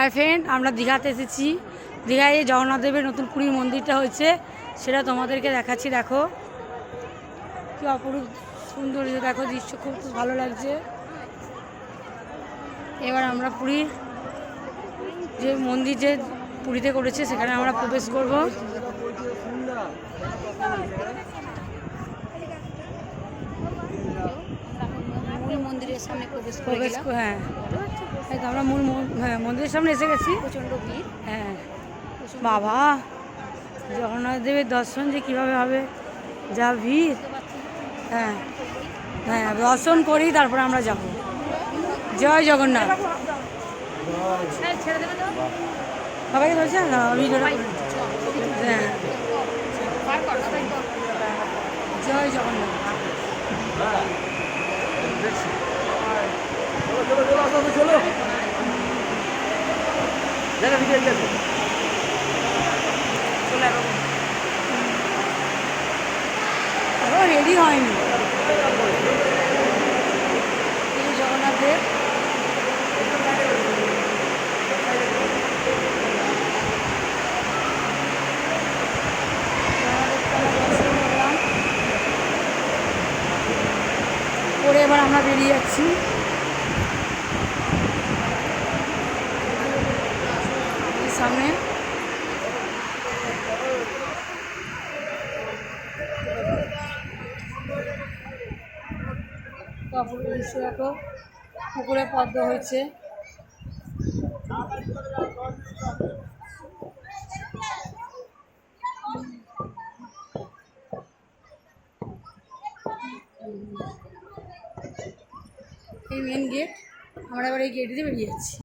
আর friend, আমরা দীঘাতে এসেছি। দীঘায় জগন্নাথ দেবের নতুন পুরীর মন্দিরটা হয়েছে, সেটা তোমাদেরকে দেখাচ্ছি। দেখো কি অপরূপ সুন্দর, দেখো দৃশ্য খুব ভালো লাগছে। এবার আমরা পুরীর যে মন্দির যে পুরীতে করেছে সেখানে আমরা প্রবেশ করব। মন্দিরের সামনে হ্যাঁ, আমরা মূল মন্দিরের সামনে এসে গেছি। প্রচণ্ড ভিড়। হ্যাঁ বাবা, জগন্নাথ দেবের দর্শন যে কীভাবে হবে, যা ভিড়। হ্যাঁ হ্যাঁ, দর্শন করি তারপরে আমরা যাব। জয় জগন্নাথ। সবাইকে ধরছে না ভিডিওটা। হ্যাঁ, জয় জগন্নাথ। রেডি হয়নি জগন্নাথ দেব। পরে এবার আমরা বেরিয়ে যাচ্ছি। সামনে দেখো পুকুরে পদ্ম হয়েছে। এই মেন গেট, আমরা এবার এই গেট দিয়ে বেরিয়ে যাচ্ছি।